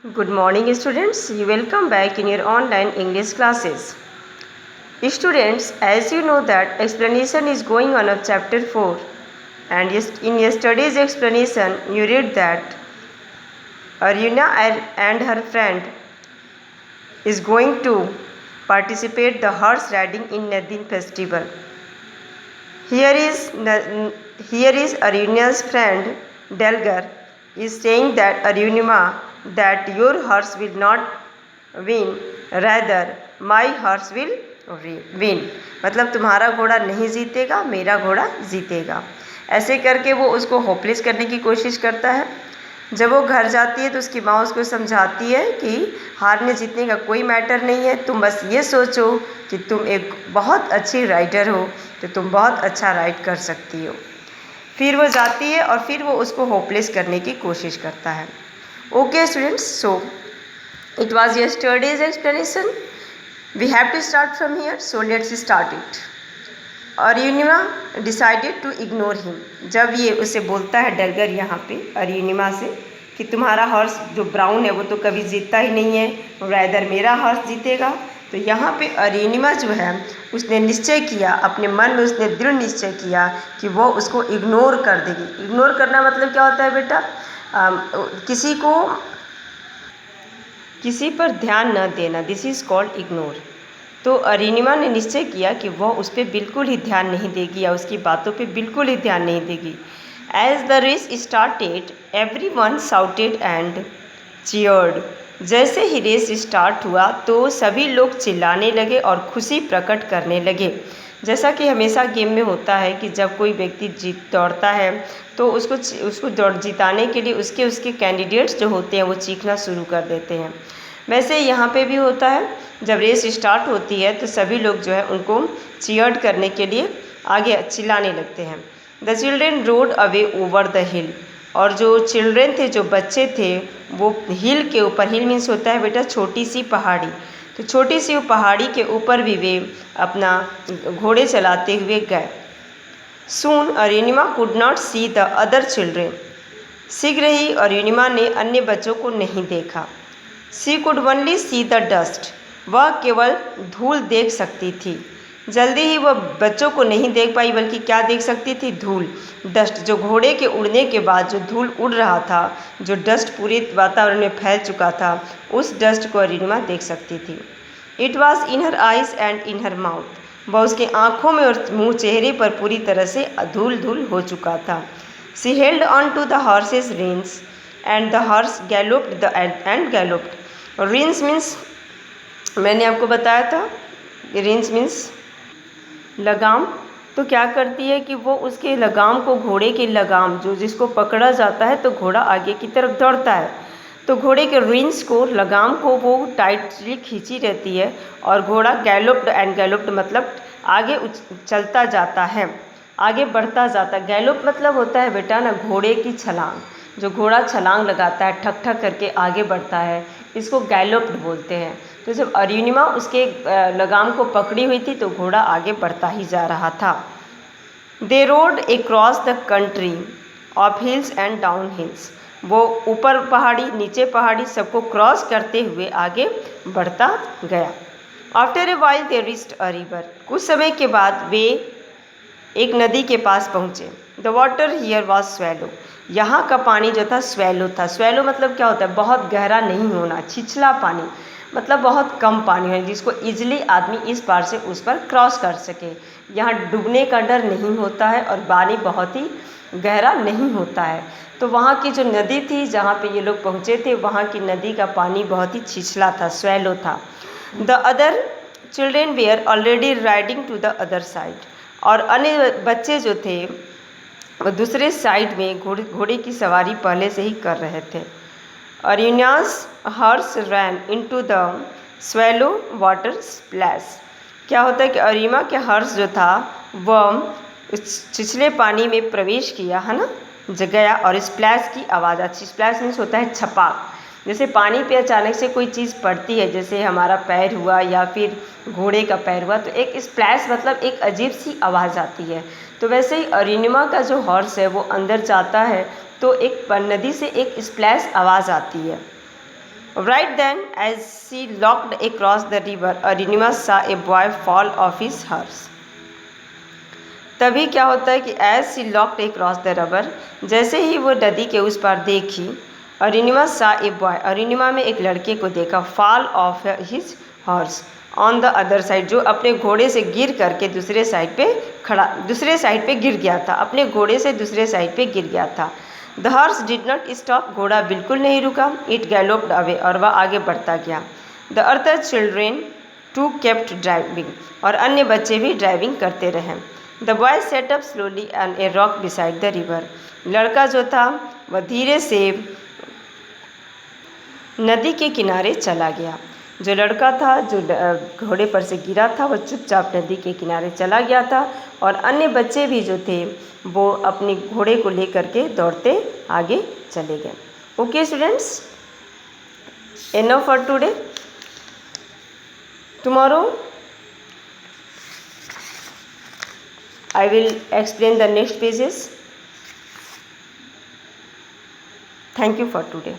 Good morning, students. You welcome back in your online English classes. Students, as you know that explanation is going on of chapter 4, and in yesterday's explanation you read that Aruna and her friend is going to participate the horse riding in Nadin festival. Here is Aruna's friend Delgar is saying that Arunima that your horse will not win, rather my horse will win. मतलब तुम्हारा घोड़ा नहीं जीतेगा, मेरा घोड़ा जीतेगा. ऐसे करके वो उसको होपलेस करने की कोशिश करता है. जब वो घर जाती है तो उसकी माँ उसको समझाती है कि हारने जीतने का कोई मैटर नहीं है, तुम बस ये सोचो कि तुम एक बहुत अच्छी राइडर हो, तो तुम बहुत अच्छा राइड कर सकती हो. फिर वो जाती है और फिर वो उसको होपलेस करने की कोशिश करता है. Okay students, so it was yesterday's explanation. We have to start from here, so let's start it. Arunima decided to ignore him. जब ये उसे बोलता है डलगर यहाँ पे अरुणिमा से कि तुम्हारा हॉर्स जो ब्राउन है वो तो कभी जीतता ही नहीं है, राइदर मेरा हॉर्स जीतेगा. तो यहाँ पे अरुणिमा जो है उसने निश्चय किया, अपने मन में उसने दृढ़ निश्चय किया कि वो उसको इग्नोर कर देगी. इग्नोर करना मतलब क्या होता है बेटा? किसी पर ध्यान न देना. This is called ignore. तो अरुणिमा ने निश्चय किया कि वह उस पर बिल्कुल ही ध्यान नहीं देगी या उसकी बातों पे बिल्कुल ही ध्यान नहीं देगी. As the race started everyone shouted and cheered. जैसे ही रेस स्टार्ट हुआ तो सभी लोग चिल्लाने लगे और खुशी प्रकट करने लगे. जैसा कि हमेशा गेम में होता है कि जब कोई व्यक्ति दौड़ता है तो उसको जिताने के लिए उसके कैंडिडेट्स जो होते हैं वो चीखना शुरू कर देते हैं. वैसे यहाँ पे भी होता है, जब रेस स्टार्ट होती है तो सभी लोग जो है उनको चीयर्ड करने के लिए आगे चिल्लाने लगते हैं. The children road away over the हिल. और जो चिल्ड्रेन थे, जो बच्चे थे, वो हिल के ऊपर, हिल मीन्स होता है बेटा छोटी सी पहाड़ी, तो छोटी सी पहाड़ी के ऊपर भी वे अपना घोड़े चलाते हुए गए. Soon Arunima could not see the other children. शीघ्र ही अरुणिमा ने अन्य बच्चों को नहीं देखा. She could only see the dust. वह केवल धूल देख सकती थी. जल्दी ही वह बच्चों को नहीं देख पाई, बल्कि क्या देख सकती थी? धूल, डस्ट. जो घोड़े के उड़ने के बाद जो धूल उड़ रहा था, जो डस्ट पूरे वातावरण में फैल चुका था, उस डस्ट को अरुणिमा देख सकती थी. It was in her eyes and in her mouth. वह उसके आँखों में और मुँह, चेहरे पर पूरी तरह से धूल धूल हो चुका था. She held on to the horse's reins and the horse galloped and galloped. Reins means मैंने आपको बताया था, रेन्स मीन्स लगाम. तो क्या करती है कि वो उसके लगाम को, घोड़े के लगाम जो जिसको पकड़ा जाता है तो घोड़ा आगे की तरफ दौड़ता है, तो घोड़े के रिंस को, लगाम को वो टाइटली खींची रहती है और घोड़ा गैलोप्ड एंड गैलोप्ड मतलब आगे चलता जाता है, आगे बढ़ता जाता है. गैलोप मतलब होता है बेटा ना घोड़े की छलांग. जो घोड़ा छलांग लगाता है, ठक ठक करके आगे बढ़ता है, इसको गैलोप्ड बोलते हैं. तो जब अरुणिमा उसके लगाम को पकड़ी हुई थी तो घोड़ा आगे बढ़ता ही जा रहा था. They rode across the country of hills and down hills. वो ऊपर पहाड़ी, नीचे पहाड़ी, सबको क्रॉस करते हुए आगे बढ़ता गया. After a while they reached a river. कुछ समय के बाद वे एक नदी के पास पहुँचे. The water here was swallow. यहाँ का पानी जो था स्वैलो था. स्वैलो मतलब क्या होता है? बहुत गहरा नहीं होना, छिछला पानी, मतलब बहुत कम पानी है जिसको इजीली आदमी इस पार से उस पर क्रॉस कर सके. यहाँ डूबने का डर नहीं होता है और पानी बहुत ही गहरा नहीं होता है. तो वहाँ की जो नदी थी जहाँ पे ये लोग पहुँचे थे, वहाँ की नदी का पानी बहुत ही छिछला था, स्वैलो था. The other children were already riding to the other side. और अन्य बच्चे जो थे वो दूसरे साइड में घोड़े की सवारी पहले से ही कर रहे थे. अरुणा's horse ran into the swallow water splash. क्या होता है कि अरुणिमा के हर्ष जो था वह छिछले पानी में प्रवेश किया, है ना, गया, और स्प्लैश की आवाज़ आई. स्प्लैश मीन्स होता है छपाक. जैसे पानी पे अचानक से कोई चीज़ पड़ती है, जैसे हमारा पैर हुआ या फिर घोड़े का पैर हुआ, तो एक स्प्लैश मतलब एक अजीब सी आवाज़ आती है. तो वैसे ही अरुणिमा का जो हॉर्स है वो अंदर जाता है तो एक नदी से एक स्प्लैश आवाज़ आती है. Right then, as she looked across the river, Arunima saw a boy fall off his horse. तभी क्या होता है कि as she locked across the rubber, जैसे ही वो नदी के उस पार देखी, अरुणिमा सा ए बॉय, अरुणिमा में एक लड़के को देखा, fall of his horse on the other side, जो अपने घोड़े से गिर करके दूसरे साइड पे गिर गया था, अपने घोड़े से दूसरे साइड पे गिर गया था। The horse did not stop, घोड़ा बिल्कुल नहीं रुका। इट गैलोप्ड अवे, और वह आगे बढ़ता गया। The other children too kept driving, और अन्य बच्चे भी ड्राइविंग करते रहे। The boy set up slowly on a rock beside the river, लड़का जो था वह धीरे से नदी के किनारे चला गया। जो लड़का था जो घोड़े पर से गिरा था वह चुपचाप नदी के किनारे चला गया था, और अन्य बच्चे भी जो थे वो अपने घोड़े को लेकर के दौड़ते आगे चले गए। Okay students, enough for today. Tomorrow I will explain the next pages. Thank you for today.